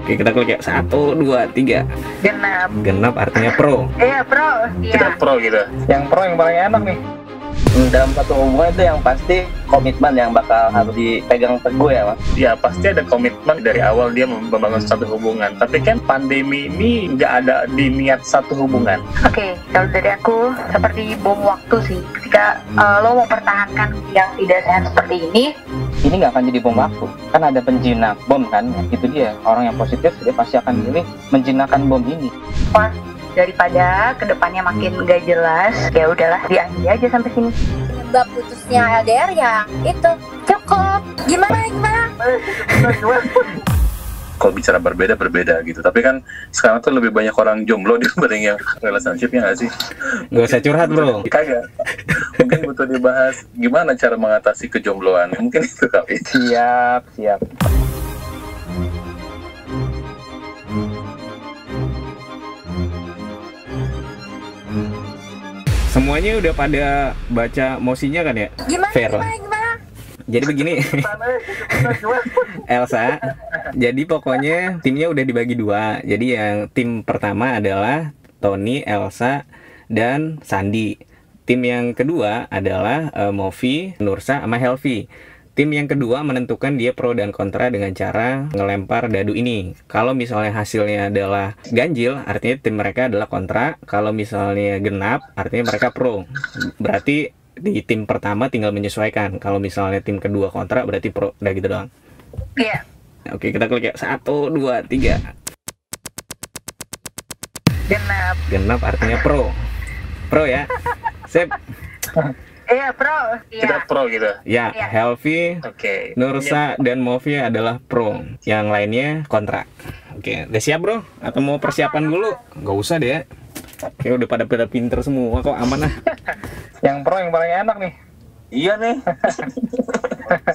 Oke, kita klik ya. 1, 2, 3. Genap. Genap artinya pro. Iya, pro. Kita Iya. pro gitu. Yang pro yang paling enak nih. Dalam satu hubungan itu yang pasti komitmen yang bakal harus dipegang teguh ya, Mas. Ya pasti ada komitmen dari awal dia membangun satu hubungan. Tapi kan pandemi ini nggak ada di niat satu hubungan. Oke, kalau dari aku seperti bom waktu sih. Ketika lo mempertahankan yang tidak sehat seperti ini, Ini nggak akan jadi bom waktu. Kan ada penjinak bom kan. Itu dia. Orang yang positif dia pasti akan milih menjinakkan bom ini. wah, daripada kedepannya makin gak jelas, ya udahlah diakhiri aja sampai sini. Penyebab putusnya LDR ya itu cukup. Gimana? Kalau bicara berbeda gitu, tapi kan sekarang tuh lebih banyak orang jomblo dibanding yang relationship-nya nggak sih? Gak usah curhat, bro. Kagak. Mungkin butuh dibahas gimana cara mengatasi kejombloan. Mungkin itu kali. Siap. Semuanya udah pada baca mosinya kan ya? Fair lah. Gimana? Jadi begini, Elsa. Jadi pokoknya timnya udah dibagi dua. Jadi yang tim pertama adalah Tony, Elsa, dan Sandi. Tim yang kedua adalah Movi, Nursa, sama Helvi. Tim yang kedua menentukan dia pro dan kontra dengan cara ngelempar dadu ini. Kalau misalnya hasilnya adalah ganjil, artinya tim mereka adalah kontra. Kalau misalnya genap, artinya mereka pro. Berarti di tim pertama tinggal menyesuaikan. Kalau misalnya tim kedua kontra, berarti pro. Udah gitu doang. Iya. Oke, kita klik ya. 1, 2, 3. Genap. Genap artinya pro. Pro ya. Sip. Iya, pro. Kita Iya. pro gitu. Ya, Iya. Helvi, Oke. Nursa, dan Movi adalah pro. Yang lainnya kontra. Oke, udah siap bro? Atau mau persiapan dulu? Gak usah deh. Oke, udah pada pinter semua kok, aman lah. Yang pro yang paling enak nih. Iya nih.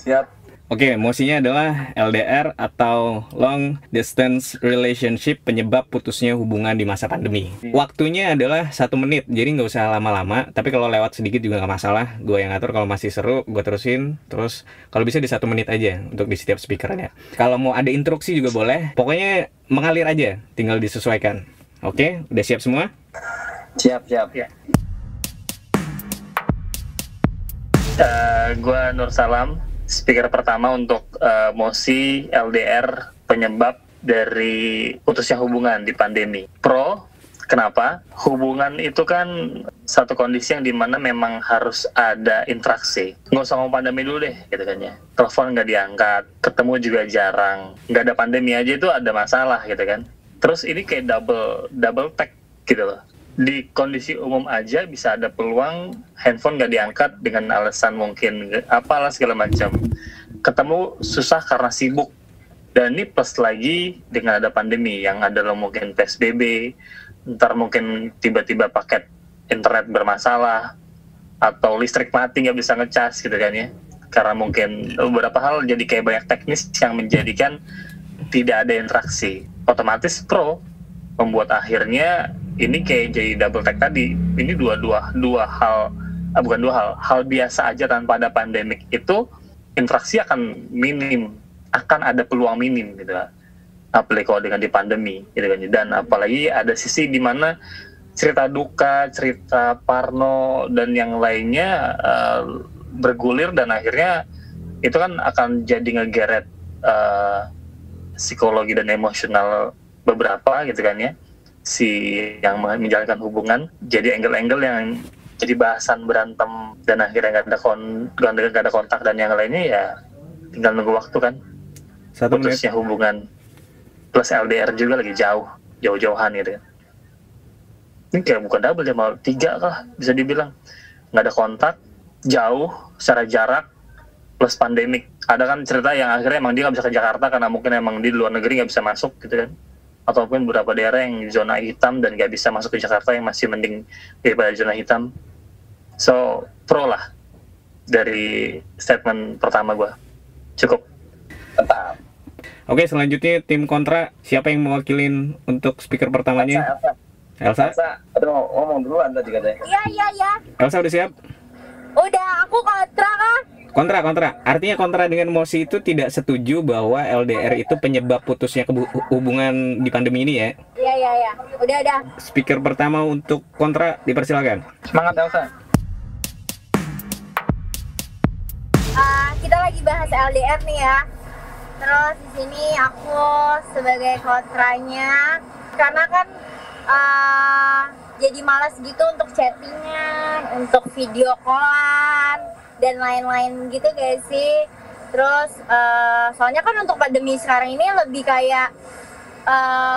Siap. Oke, mosinya adalah LDR atau Long Distance Relationship, penyebab putusnya hubungan di masa pandemi. Waktunya adalah 1 menit, jadi nggak usah lama-lama. Tapi kalau lewat sedikit juga nggak masalah. Gue yang ngatur, kalau masih seru, gue terusin. Terus kalau bisa di 1 menit aja untuk di setiap speakernya. Kalau mau ada instruksi juga boleh. Pokoknya mengalir aja, tinggal disesuaikan. Oke, udah siap semua? Siap. Gue Nur Salam, speaker pertama untuk mosi LDR penyebab dari putusnya hubungan di pandemi. Pro, kenapa? Hubungan itu kan satu kondisi yang dimana memang harus ada interaksi. Nggak usah ngomong pandemi dulu deh, gitu kan ya. Telepon nggak diangkat, ketemu juga jarang. Nggak ada pandemi aja itu ada masalah, gitu kan. Terus ini kayak double tag gitu loh. Di kondisi umum aja bisa ada peluang handphone nggak diangkat dengan alasan mungkin apalah segala macam. Ketemu susah karena sibuk. Dan ini plus lagi dengan ada pandemi yang adalah mungkin PSBB, ntar mungkin tiba-tiba paket internet bermasalah atau listrik mati nggak bisa ngecas gitu kan ya. Karena mungkin beberapa hal jadi kayak banyak teknis yang menjadikan tidak ada interaksi. Otomatis pro membuat akhirnya ini kayak jadi double tag tadi. Ini dua hal biasa aja tanpa ada pandemik itu interaksi akan minim, akan ada peluang minim gitu lah. Apalagi kalau dengan di pandemi gitu kan. Dan apalagi ada sisi di mana cerita duka, cerita parno dan yang lainnya bergulir dan akhirnya itu kan akan jadi ngegeret psikologi dan emosional beberapa gitu kan ya, si yang menjalankan hubungan. Jadi angle-angle yang jadi bahasan berantem dan akhirnya nggak ada kontak dan yang lainnya ya tinggal nunggu waktu kan. 1 menit. Putusnya hubungan plus LDR juga lagi jauh-jauhan gitu kan. Ini kayak bukan double ya, malah 3 lah bisa dibilang. Nggak ada kontak, jauh secara jarak plus pandemik. Ada kan cerita yang akhirnya emang dia nggak bisa ke Jakarta karena mungkin emang di luar negeri nggak bisa masuk gitu kan. Ataupun beberapa daerah yang zona hitam dan nggak bisa masuk ke Jakarta yang masih mending daripada zona hitam. So, pro lah dari statement pertama gue. Cukup. Mantap. Oke, selanjutnya tim kontra. Siapa yang mewakilin untuk speaker pertamanya? Elsa? Aduh, ngomong duluan tadi katanya. Iya. Elsa udah siap? Udah, aku kontra kah? Kontra. Artinya kontra dengan Mosi itu tidak setuju bahwa LDR itu penyebab putusnya hubungan di pandemi ini ya. Iya. Udah. Speaker pertama untuk kontra dipersilakan. Semangat Elsa. Kita lagi bahas LDR nih ya. Terus di sini aku sebagai kontranya karena kan jadi malas gitu untuk chattingan, untuk video callan dan lain-lain gitu guys sih. Terus soalnya kan untuk pandemi sekarang ini lebih kayak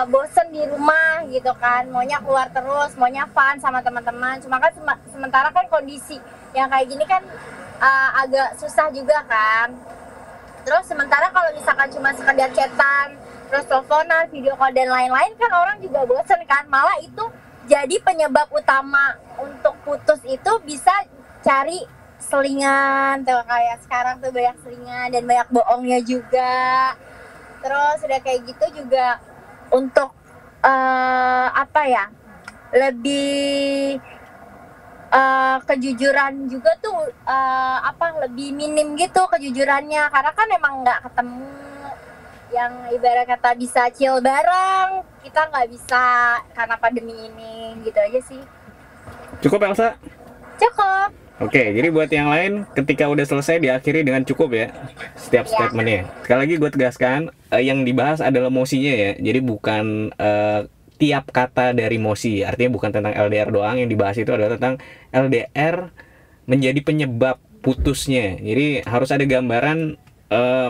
bosen di rumah gitu kan, maunya keluar terus, maunya fun sama teman-teman. Cuma kan sementara kan kondisi yang kayak gini kan agak susah juga kan. Terus sementara kalau misalkan cuma sekedar chatan, terus teleponan, video call dan lain-lain kan orang juga bosen kan. Malah itu jadi penyebab utama untuk putus itu bisa cari selingan tuh, kayak sekarang tuh banyak selingan dan banyak bohongnya juga. Terus udah kayak gitu juga untuk lebih kejujuran juga tuh lebih minim gitu kejujurannya, karena kan emang nggak ketemu yang ibarat kata bisa chill bareng, kita nggak bisa karena pandemi ini gitu aja sih. Cukup Elsa? Cukup. Oke, jadi buat yang lain ketika udah selesai diakhiri dengan cukup ya setiap statementnya. Sekali lagi gue tegaskan, yang dibahas adalah emosinya ya. Jadi bukan tiap kata dari Mosi, artinya bukan tentang LDR doang. Yang dibahas itu adalah tentang LDR menjadi penyebab putusnya. Jadi harus ada gambaran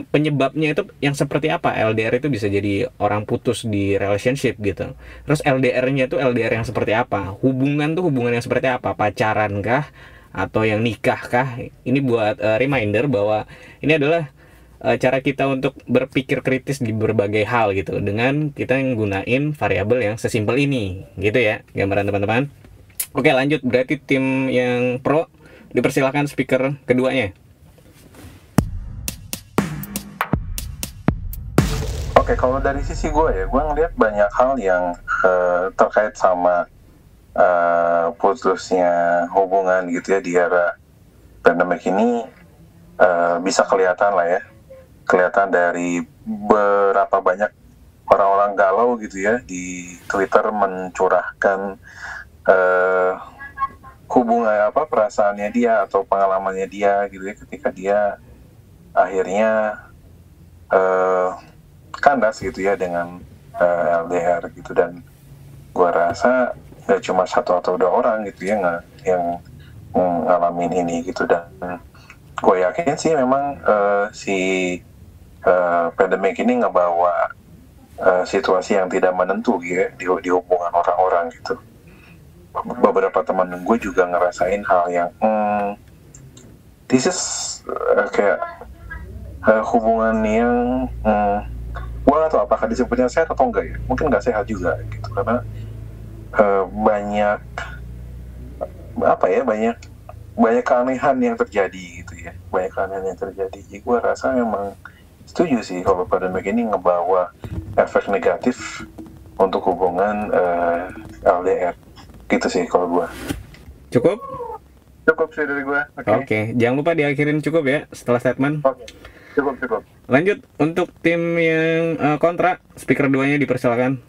penyebabnya itu yang seperti apa. LDR itu bisa jadi orang putus di relationship gitu. Terus LDR-nya itu LDR yang seperti apa? Hubungan tuh hubungan yang seperti apa? Pacaran kah? Atau yang nikah kah? Ini buat reminder bahwa ini adalah cara kita untuk berpikir kritis di berbagai hal gitu, dengan kita nggunain variabel yang sesimpel ini gitu ya, gambaran teman-teman. Oke, lanjut. Berarti tim yang pro dipersilakan speaker keduanya. Oke, kalau dari sisi gue ngeliat banyak hal yang terkait sama putusnya hubungan gitu ya di era pandemik ini, bisa kelihatan lah ya, kelihatan dari berapa banyak orang-orang galau gitu ya di Twitter mencurahkan hubungan perasaannya dia atau pengalamannya dia gitu ya, ketika dia akhirnya kandas gitu ya dengan LDR gitu. Dan gua rasa gak cuma satu atau dua orang gitu ya yang ngalamin ini gitu. Dan gue yakin sih memang si pandemik ini ngebawa situasi yang tidak menentu gitu ya di hubungan orang-orang gitu. Beberapa teman gue juga ngerasain hal yang this is kayak hubungan yang gue gak tahu apakah disebutnya sehat atau enggak ya, mungkin gak sehat juga gitu, karena banyak keanehan yang terjadi gitu ya, banyak keanehan yang terjadi. Jadi gue rasa memang setuju sih kalau pandemi ini ngebawa efek negatif untuk hubungan LDR gitu sih kalau gue. Cukup Sih dari gue. Oke, jangan lupa diakhirin cukup ya setelah statement. Oke. Cukup. Lanjut untuk tim yang kontra, speaker keduanya dipersilakan.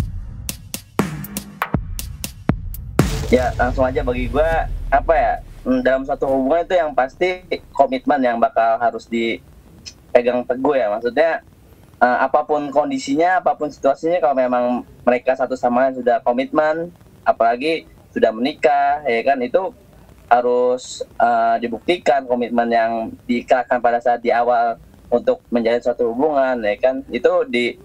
Ya, langsung aja bagi gue, dalam satu hubungan itu yang pasti komitmen yang bakal harus dipegang teguh ya. Maksudnya apapun kondisinya, apapun situasinya, kalau memang mereka satu sama lain sudah komitmen, apalagi sudah menikah, ya kan, itu harus dibuktikan komitmen yang diikrarkan pada saat di awal untuk menjalin suatu hubungan, ya kan, itu di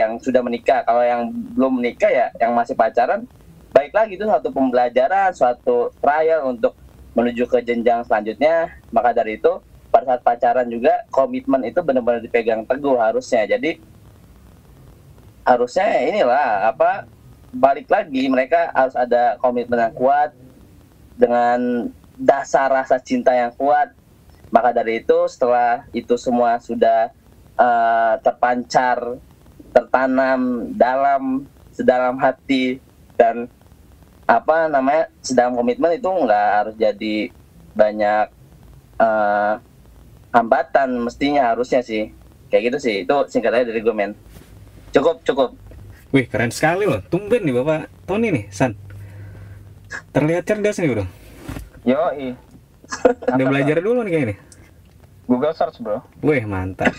yang sudah menikah. Kalau yang belum menikah ya, yang masih pacaran, baik lagi itu suatu pembelajaran, suatu trial untuk menuju ke jenjang selanjutnya. Maka dari itu pada saat pacaran juga komitmen itu benar-benar dipegang teguh harusnya. Jadi harusnya inilah balik lagi, mereka harus ada komitmen yang kuat dengan dasar rasa cinta yang kuat. Maka dari itu setelah itu semua sudah terpancar, tertanam sedalam hati dan sedalam komitmen, itu nggak harus jadi banyak hambatan mestinya, harusnya sih kayak gitu sih. Itu singkatannya dari gue, men. Cukup. Wih, keren sekali loh. Tumben nih Bapak Tony nih, San. Terlihat cerdas nih bro. Yoi. Udah belajar dulu nih kayaknya. Google search bro. Wih, mantap.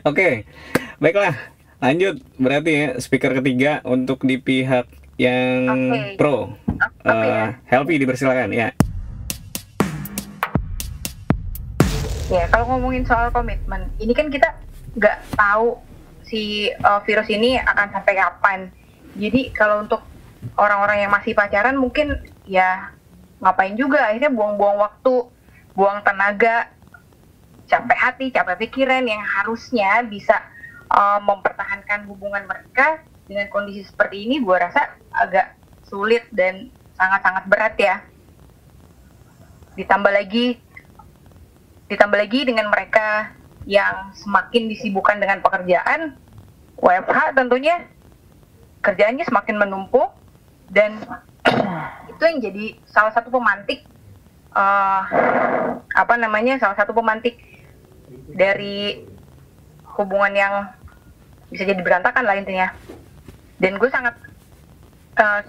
Oke, baiklah. Lanjut, berarti ya speaker ketiga untuk di pihak yang pro. Helvi dipersilakan ya. Ya, kalau ngomongin soal komitmen, ini kan kita nggak tahu si virus ini akan sampai kapan. Jadi kalau untuk orang-orang yang masih pacaran mungkin ya ngapain juga, akhirnya buang-buang waktu, buang tenaga, capek hati, capek pikiran yang harusnya bisa mempertahankan hubungan mereka dengan kondisi seperti ini. Gue rasa agak sulit dan sangat-sangat berat ya. Ditambah lagi dengan mereka yang semakin disibukkan dengan pekerjaan, WFH tentunya kerjaannya semakin menumpuk, dan itu yang jadi salah satu pemantik salah satu pemantik dari hubungan yang bisa jadi berantakan lah intinya. Dan gue sangat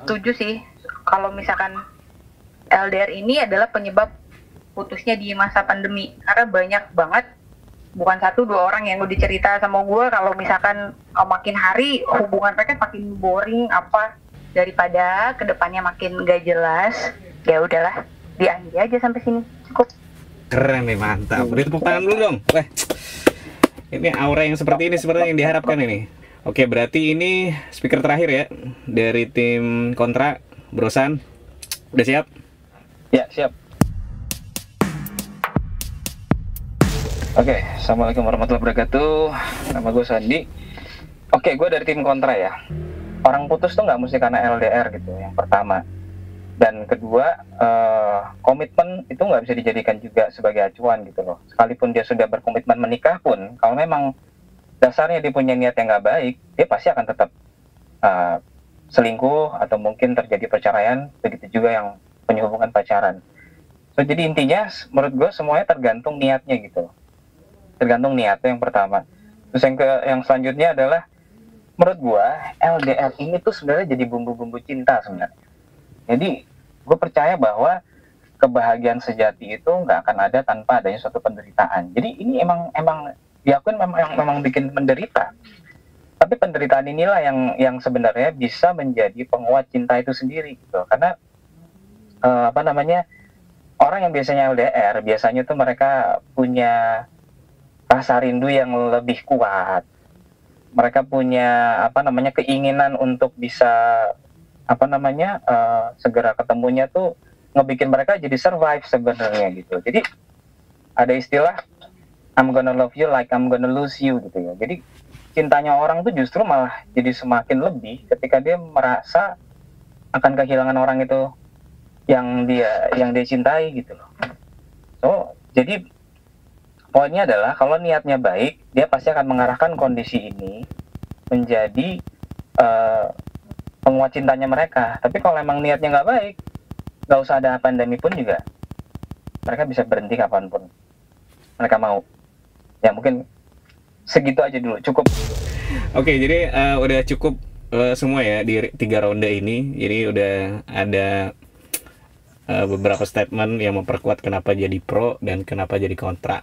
setuju sih kalau misalkan LDR ini adalah penyebab putusnya di masa pandemi, karena banyak banget, bukan 1-2 orang yang udah cerita sama gue kalau misalkan makin hari hubungan mereka makin boring apa, daripada kedepannya makin gak jelas. Ya udahlah, diakhiri aja sampai sini, cukup. Keren nih, mantap. Beri tepuk tangan dulu dong. Wah, ini aura yang seperti ini seperti yang diharapkan ini. Oke, berarti ini speaker terakhir ya dari tim kontra. Brosan, udah siap? Ya, siap. Oke, assalamualaikum warahmatullahi wabarakatuh. Nama gue Sandi. Oke, gue dari tim kontra ya. Orang putus tuh nggak mesti karena LDR gitu, yang pertama. Dan kedua, komitmen itu nggak bisa dijadikan juga sebagai acuan gitu loh. Sekalipun dia sudah berkomitmen menikah pun, kalau memang dasarnya dia punya niat yang nggak baik, dia pasti akan tetap selingkuh atau mungkin terjadi perceraian. Begitu juga yang punya hubungan pacaran. So, jadi intinya menurut gue semuanya tergantung niatnya gitu. Tergantung niatnya yang pertama. Terus yang selanjutnya adalah menurut gue LDR ini tuh sebenarnya jadi bumbu-bumbu cinta sebenarnya. Jadi gue percaya bahwa kebahagiaan sejati itu nggak akan ada tanpa adanya suatu penderitaan. Jadi ini emang diakuin memang bikin menderita. Tapi penderitaan inilah yang sebenarnya bisa menjadi penguat cinta itu sendiri gitu. Karena orang yang biasanya LDR biasanya tuh mereka punya rasa rindu yang lebih kuat. Mereka punya keinginan untuk bisa segera ketemunya tuh ngebikin mereka jadi survive sebenarnya gitu. Jadi ada istilah I'm gonna love you like I'm gonna lose you gitu ya. Jadi cintanya orang tuh justru malah jadi semakin lebih ketika dia merasa akan kehilangan orang itu yang dia cintai gitu loh. So, jadi poinnya adalah kalau niatnya baik, dia pasti akan mengarahkan kondisi ini menjadi penguat cintanya mereka. Tapi kalau emang niatnya nggak baik, nggak usah ada pandemi pun juga, mereka bisa berhenti kapanpun mereka mau. Ya mungkin segitu aja dulu, cukup. Oke, jadi udah cukup semua ya di 3 ronde ini. Jadi udah ada beberapa statement yang memperkuat kenapa jadi pro dan kenapa jadi kontra.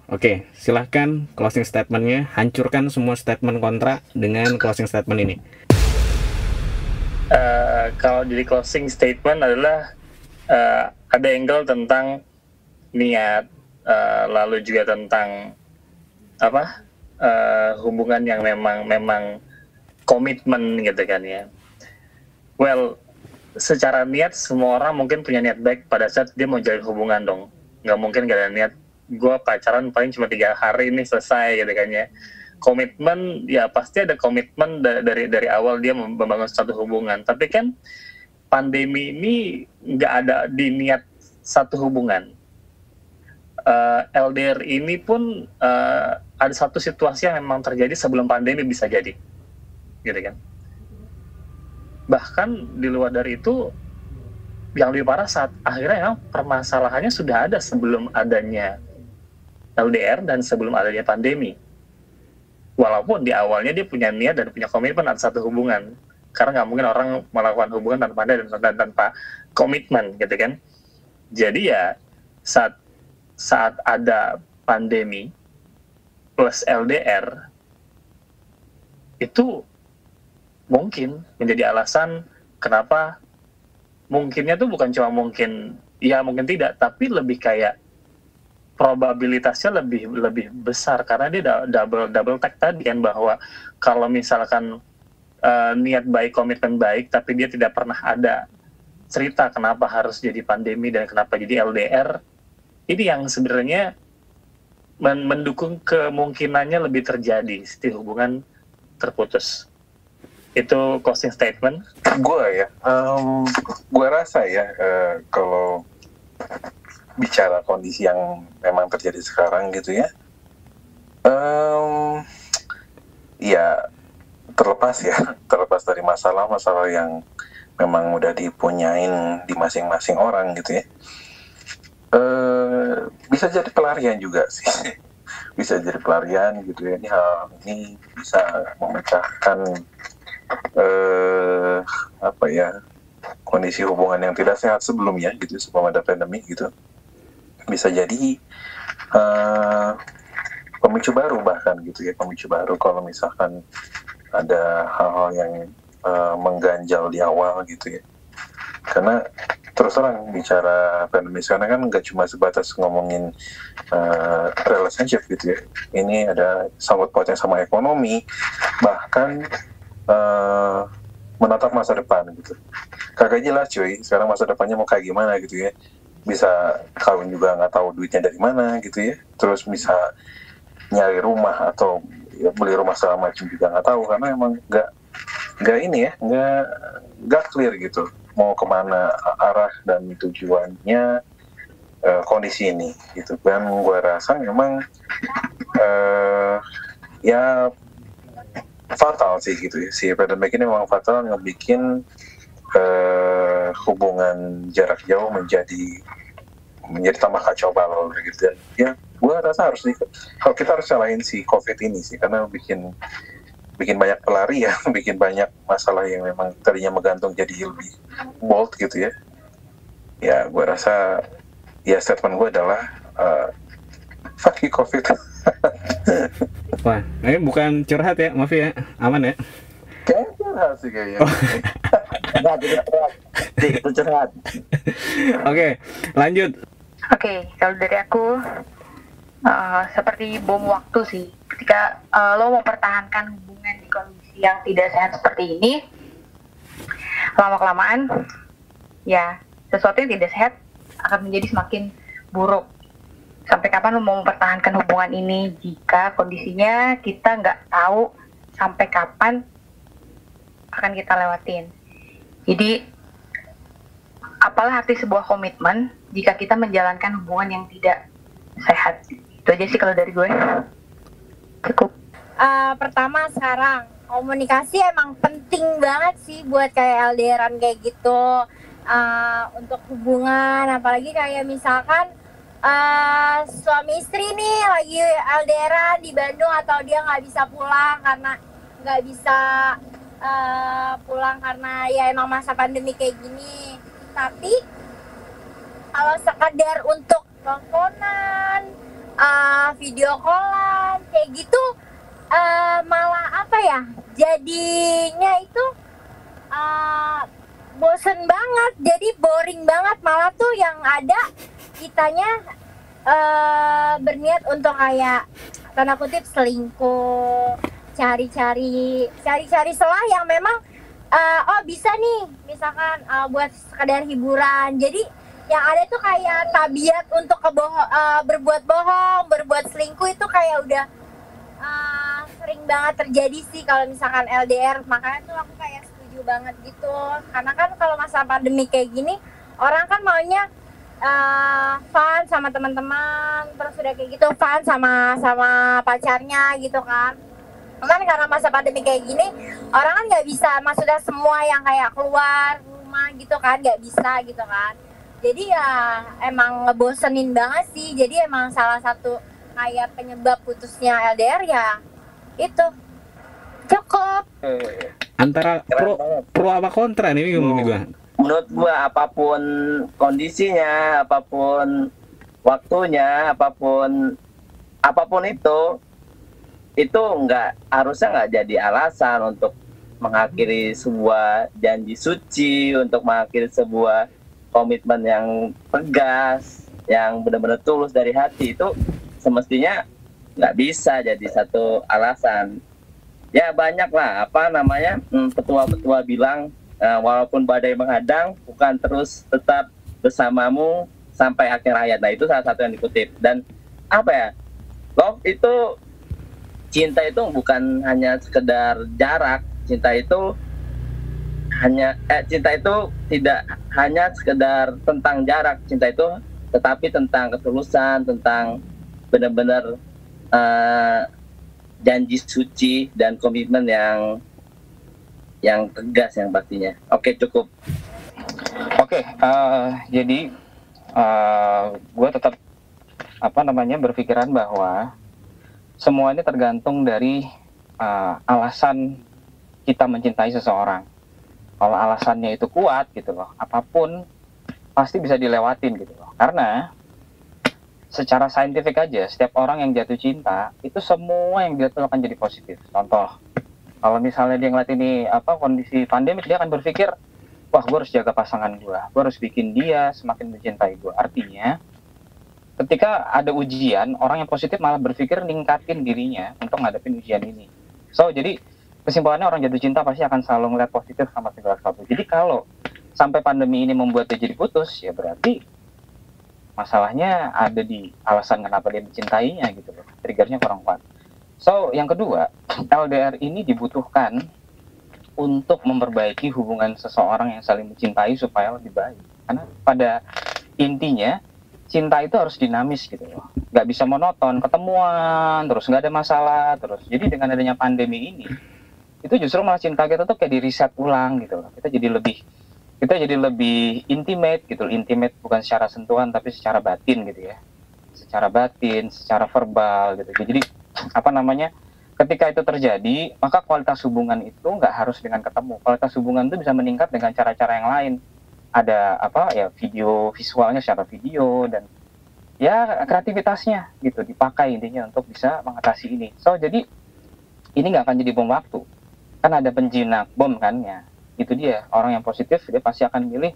Oke, silahkan closing statementnya. Hancurkan semua statement kontra dengan closing statement ini. Kalau jadi closing statement adalah ada angle tentang niat, lalu juga tentang hubungan yang memang komitmen gitu kan ya. Well, secara niat semua orang mungkin punya niat baik pada saat dia mau jalin hubungan dong. Nggak mungkin gak ada niat gue pacaran paling cuma 3 hari ini selesai gitu kan ya. Komitmen ya pasti ada komitmen dari awal dia membangun satu hubungan. Tapi kan pandemi ini nggak ada di niat satu hubungan. LDR ini pun ada satu situasi yang memang terjadi sebelum pandemi bisa jadi, gitu kan. Bahkan di luar dari itu yang lebih parah saat akhirnya memang permasalahannya sudah ada sebelum adanya LDR dan sebelum adanya pandemi. Walaupun di awalnya dia punya niat dan punya komitmen atas satu hubungan, karena nggak mungkin orang melakukan hubungan tanpa ada dan tanpa komitmen, gitu kan. Jadi ya saat ada pandemi plus LDR itu mungkin menjadi alasan kenapa mungkinnya tuh bukan cuma mungkin, ya mungkin tidak, tapi lebih kayak probabilitasnya lebih besar karena dia double tag tadi kan, bahwa kalau misalkan niat baik, komitmen baik, tapi dia tidak pernah ada cerita kenapa harus jadi pandemi dan kenapa jadi LDR, ini yang sebenarnya mendukung kemungkinannya lebih terjadi si hubungan terputus. Itu closing statement. Gue rasa ya, kalau bicara kondisi yang memang terjadi sekarang gitu ya, ya terlepas dari masalah-masalah yang memang udah dipunyain di masing-masing orang gitu ya, bisa jadi pelarian juga sih. Bisa jadi pelarian gitu ya. Hal ini bisa memecahkan kondisi hubungan yang tidak sehat sebelumnya gitu, sebelum ada pandemi gitu. Bisa jadi pemicu baru bahkan gitu ya, pemicu baru kalau misalkan ada hal-hal yang mengganjal di awal gitu ya. Karena terus terang bicara pandemi sekarang kan nggak cuma sebatas ngomongin relationship gitu ya. Ini ada sangkut pautnya sama ekonomi, bahkan menatap masa depan gitu. Kagak jelas cuy, sekarang masa depannya mau kayak gimana gitu ya. Bisa kawin juga nggak tahu duitnya dari mana gitu ya. Terus bisa nyari rumah atau ya, beli rumah segala macam juga nggak tahu, karena emang nggak ini ya, nggak clear gitu mau kemana arah dan tujuannya kondisi ini gitu. Dan gue rasa memang ya fatal sih gitu ya, si pandemic ini memang fatal, ngebikin hubungan jarak jauh menjadi tambah kacau balau gitu. Dan ya gue rasa kalau kita harus salahin si COVID ini sih, karena bikin banyak pelari ya, bikin banyak masalah yang memang tadinya menggantung jadi lebih bold gitu ya. Ya gue rasa ya statement gue adalah fuck you COVID. Wah, ini bukan curhat ya, maaf ya, aman ya. Kayaknya curhat sih kayaknya. Itu curhat. Oke, lanjut. Oke, kalau dari aku seperti bom waktu sih. Ketika lo mau pertahankan hubungan di kondisi yang tidak sehat seperti ini, lama-kelamaan ya sesuatu yang tidak sehat akan menjadi semakin buruk. Sampai kapan lo mau mempertahankan hubungan ini jika kondisinya kita nggak tahu sampai kapan akan kita lewatin. Jadi apalah arti sebuah komitmen jika kita menjalankan hubungan yang tidak sehat. Itu aja sih kalau dari gue. Cukup. Pertama sekarang komunikasi emang penting banget sih buat kayak LDRan kayak gitu, untuk hubungan, apalagi kayak misalkan suami istri nih lagi LDRan di Bandung atau dia nggak bisa pulang karena ya emang masa pandemi kayak gini. Tapi kalau sekadar untuk teleponan, video callan kayak gitu, malah apa ya, jadinya itu bosen banget, jadi boring banget. Malah tuh yang ada kitanya berniat untuk kayak tanda kutip selingkuh, cari-cari celah yang memang bisa nih misalkan buat sekedar hiburan. Jadi yang ada tuh kayak tabiat untuk berbuat bohong, berbuat selingkuh itu kayak udah sering banget terjadi sih kalau misalkan LDR. Makanya tuh aku kayak setuju banget gitu, karena kan kalau masa pandemi kayak gini orang kan maunya fun sama teman-teman, terus udah kayak gitu fun sama pacarnya gitu kan. Cuman karena masa pandemi kayak gini orang kan nggak bisa, maksudnya semua yang kayak keluar rumah rumah gitu kan, nggak bisa gitu kan. Jadi ya emang ngebosenin banget sih. Jadi emang salah satu kayak penyebab putusnya LDR ya itu. Cukup. Antara pro apa kontra nih bingung nih gua. Menurut gua apapun kondisinya, apapun waktunya, apapun itu harusnya nggak jadi alasan untuk mengakhiri sebuah janji suci, untuk mengakhiri sebuah komitmen yang tegas, yang benar-benar tulus dari hati. Itu semestinya nggak bisa jadi satu alasan. Ya banyak lah petua-petua bilang walaupun badai menghadang bukan terus tetap bersamamu sampai akhir hayat. Nah itu salah satu yang dikutip. Dan love itu, cinta itu bukan hanya sekedar jarak. Cinta itu tidak hanya sekedar tentang jarak. Cinta itu tetapi tentang ketulusan, tentang benar-benar janji suci dan komitmen yang tegas yang pastinya. Oke, cukup. Oke, jadi gue tetap berpikiran bahwa semua ini tergantung dari alasan kita mencintai seseorang. Kalau alasannya itu kuat gitu loh, apapun pasti bisa dilewatin gitu loh. Karena secara saintifik aja, setiap orang yang jatuh cinta itu semua yang dia tuh akan jadi positif. Contoh, kalau misalnya dia ngeliat ini kondisi pandemik, dia akan berpikir, wah gue harus jaga pasangan gue harus bikin dia semakin mencintai gue. Artinya ketika ada ujian, orang yang positif malah berpikir ningkatin dirinya untuk ngadepin ujian ini. So jadi kesimpulannya orang jatuh cinta pasti akan selalu ngeliat positif sama segala sesuatu. Jadi kalau sampai pandemi ini membuat dia jadi putus, ya berarti masalahnya ada di alasan kenapa dia mencintainya gitu loh. Triggernya kurang kuat. So, yang kedua, LDR ini dibutuhkan untuk memperbaiki hubungan seseorang yang saling mencintai supaya lebih baik. Karena pada intinya, cinta itu harus dinamis gitu loh. Nggak bisa monoton, ketemuan, terus nggak ada masalah, terus. Jadi dengan adanya pandemi ini, itu justru malah cinta kita tuh kayak di reset ulang gitu loh. Kita jadi lebih intimate gitu. Intimate bukan secara sentuhan tapi secara batin gitu ya. Secara batin, secara verbal gitu. Jadi ketika itu terjadi, maka kualitas hubungan itu nggak harus dengan ketemu. Kualitas hubungan itu bisa meningkat dengan cara-cara yang lain. Ada video visualnya secara video, dan ya kreativitasnya gitu dipakai intinya untuk bisa mengatasi ini. So jadi ini nggak akan jadi bom waktu. Kan ada penjinak bom kan ya. Itu dia, orang yang positif dia pasti akan milih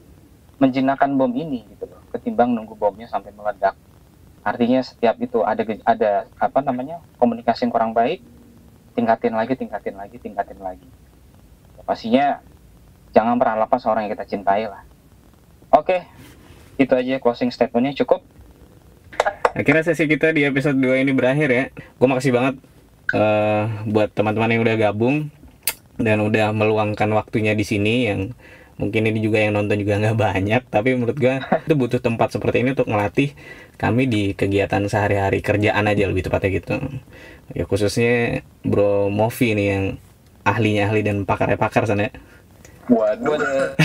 menjinakkan bom ini gitu loh, ketimbang nunggu bomnya sampai meledak. Artinya setiap itu ada komunikasi yang kurang baik, tingkatin lagi. Ya, pastinya jangan pernah lepas orang yang kita cintai lah. Oke, itu aja closing statementnya, cukup. Akhirnya sesi kita di episode 2 ini berakhir ya. Gue makasih banget buat teman-teman yang udah gabung dan udah meluangkan waktunya di sini, yang mungkin ini juga yang nonton juga nggak banyak, tapi menurut gue itu butuh tempat seperti ini untuk melatih kami di kegiatan sehari-hari, kerjaan aja lebih tepatnya gitu ya, khususnya Bro Mofi nih yang ahli dan pakar sana ya. Waduh.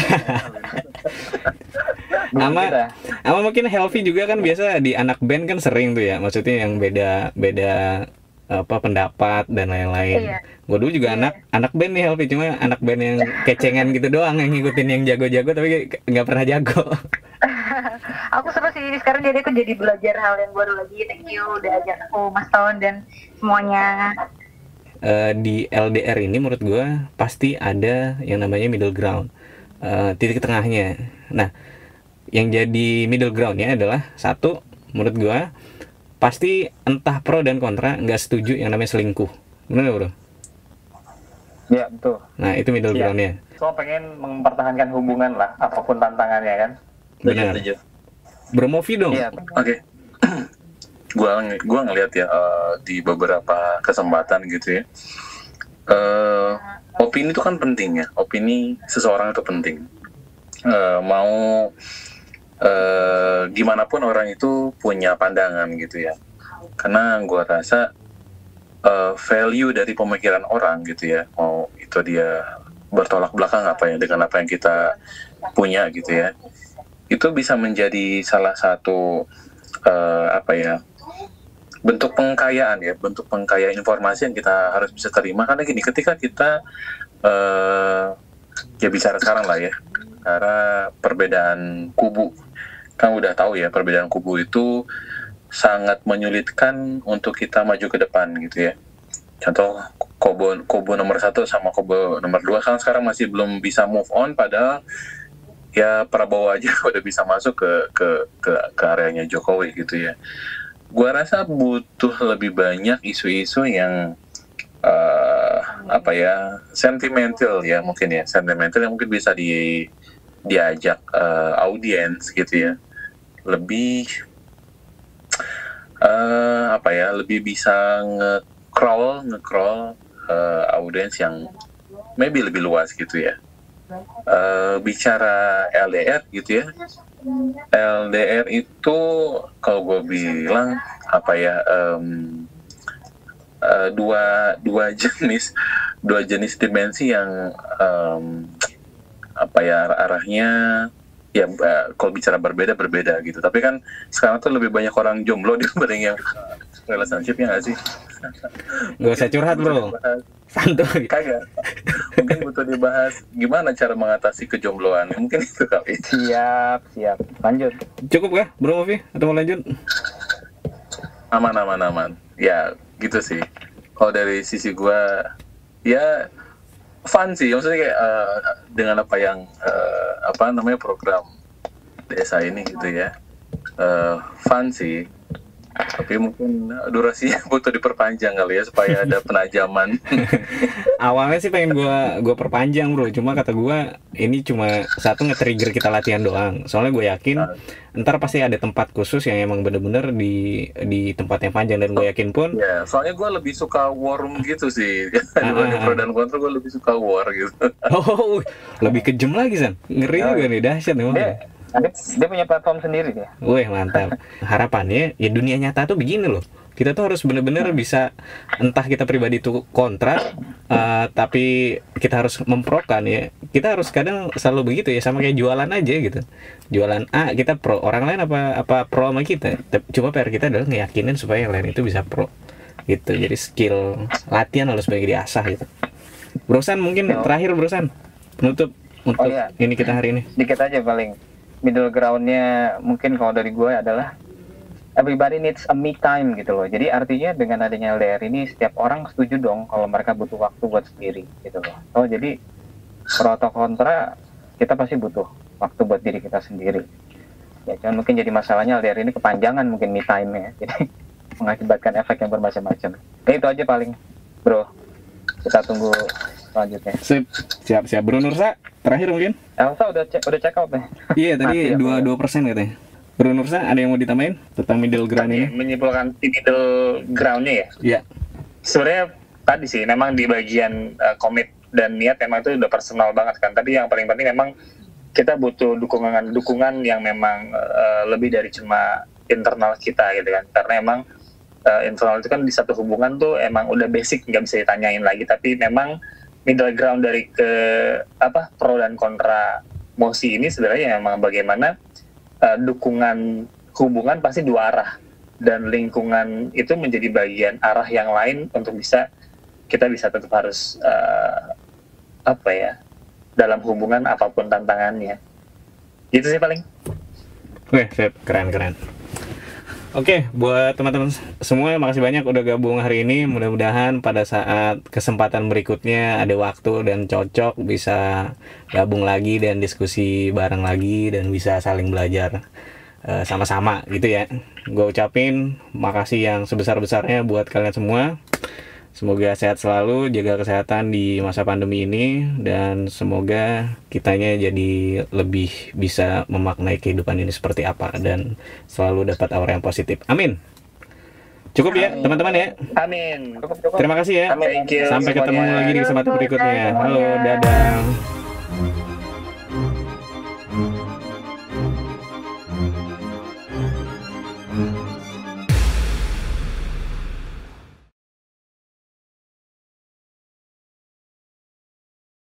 Ama mungkin Helvi juga kan biasa di anak band kan sering tuh ya, maksudnya yang beda pendapat dan lain-lain. Iya. Gue dulu juga anak band nih Helvi, cuma anak band yang kecengan gitu doang, yang ngikutin yang jago-jago tapi nggak pernah jago. Aku seru sih, sekarang aku jadi belajar hal yang baru lagi. Thank you udah ajak aku, Mas Ton dan semuanya. Di LDR ini menurut gue pasti ada yang namanya middle ground, titik tengahnya. Nah, yang jadi middle groundnya adalah satu, menurut gue pasti entah pro dan kontra, nggak setuju yang namanya selingkuh. Benar bro? Ya betul. Nah itu middle groundnya. So pengen mempertahankan hubungan lah, apapun tantangannya kan. Benar. Bro Mofi dong. Iya. Oke. Gua ngelihat ya di beberapa kesempatan gitu ya. Opini itu kan penting ya. Opini seseorang itu penting. Mau gimana pun orang itu punya pandangan gitu ya, karena gue rasa value dari pemikiran orang gitu ya, mau itu dia bertolak belakang apa ya dengan apa yang kita punya gitu ya. Itu bisa menjadi salah satu apa ya, bentuk pengkayaan ya, bentuk pengkayaan informasi yang kita harus bisa terima. Karena gini, ketika kita ya bicara sekarang lah ya, karena perbedaan kubu, kan udah tahu ya, perbedaan kubu itu sangat menyulitkan untuk kita maju ke depan gitu ya. Contoh kubu nomor 1 sama kubu nomor 2 kan sekarang masih belum bisa move on, padahal ya Prabowo aja udah bisa masuk ke areanya Jokowi gitu ya. Gua rasa butuh lebih banyak isu-isu yang apa ya, sentimental ya, mungkin ya, sentimental yang mungkin bisa diajak audiens gitu ya, lebih apa ya, lebih bisa nge-crawl audiens yang maybe lebih luas gitu ya. Bicara LDR gitu ya, LDR itu kalau gue bilang apa ya, dua jenis dimensi yang apa ya, arahnya ya kalau bicara berbeda gitu. Tapi kan sekarang tuh lebih banyak orang jomblo dibanding yang relationship, ya nggak sih? Gak usah curhat bro, santuy. Kagak, mungkin butuh dibahas gimana cara mengatasi kejombloan, mungkin itu kali. Siap, lanjut. Cukup kah bro Mofi atau mau lanjut? Aman ya gitu sih. Kalau dari sisi gua ya fun sih, maksudnya kayak dengan apa yang apa namanya, program desa ini gitu ya, fun sih. Tapi mungkin durasinya butuh diperpanjang kali ya, supaya ada penajaman. Awalnya sih pengen gua perpanjang bro, cuma kata gua ini cuma satu nge-trigger kita latihan doang. Soalnya gue yakin ntar pasti ada tempat khusus yang emang bener-bener di tempat yang panjang, dan gue yakin pun ya, soalnya gue lebih suka war gitu sih. Dibanding pro dan kontra, gue lebih suka war gitu. oh lebih kejam lagi San, ngeri juga nih, dahsyat emang. Dia punya platform sendiri dia. Wih mantap. Harapannya ya dunia nyata tuh begini loh. Kita tuh harus bener-bener bisa, entah kita pribadi tuh kontra, tapi kita harus memprokan ya. Kita harus kadang selalu begitu ya, sama kayak jualan aja gitu. Jualan A kita pro, orang lain apa pro sama kita. Coba PR kita adalah ngeyakinin supaya yang lain itu bisa pro gitu. Jadi skill latihan harus banyak diasah gitu. Brosan mungkin terakhir Brosan, penutup untuk ini kita hari ini. Dikit aja paling. Middle ground-nya mungkin kalau dari gue adalah everybody needs a me time gitu loh. Jadi artinya dengan adanya LDR ini, setiap orang setuju dong kalau mereka butuh waktu buat sendiri gitu loh. So jadi pro atau kontra, kita pasti butuh waktu buat diri kita sendiri. Ya cuman mungkin jadi masalahnya LDR ini kepanjangan mungkin me time-nya. Jadi mengakibatkan efek yang bermacam-macam. Ya itu aja paling bro. Kita tunggu selanjutnya. Siap Bro Nursa, terakhir mungkin. Elsa udah check out nih. Iya tadi 22% katanya. Bro Nursa, ada yang mau ditambahin tentang middle ground ini? Menyimpulkan di middle ground-nya ya? Iya. Sebenarnya tadi sih, memang di bagian komit dan niat memang itu udah personal banget kan. Tapi yang paling penting memang kita butuh dukungan yang memang lebih dari cuma internal kita gitu kan. Karena emang internal itu kan di satu hubungan tuh emang udah basic, nggak bisa ditanyain lagi. Tapi memang middle ground dari pro dan kontra mosi ini sebenarnya memang bagaimana dukungan hubungan pasti dua arah, dan lingkungan itu menjadi bagian arah yang lain untuk kita bisa tetap harus dalam hubungan apapun tantangannya. Gitu sih paling. Oke, keren. Oke, buat teman-teman semua, makasih banyak udah gabung hari ini. Mudah-mudahan pada saat kesempatan berikutnya ada waktu dan cocok bisa gabung lagi dan diskusi bareng lagi dan bisa saling belajar sama-sama gitu ya. Gue ucapin makasih yang sebesar-besarnya buat kalian semua. Semoga sehat selalu, jaga kesehatan di masa pandemi ini, dan semoga kitanya jadi lebih bisa memaknai kehidupan ini seperti apa dan selalu dapat aura yang positif. Amin. Cukup ya teman-teman ya. Amin. Terima kasih ya. Amin. Sampai ketemu lagi di kesempatan berikutnya. Halo, dadah.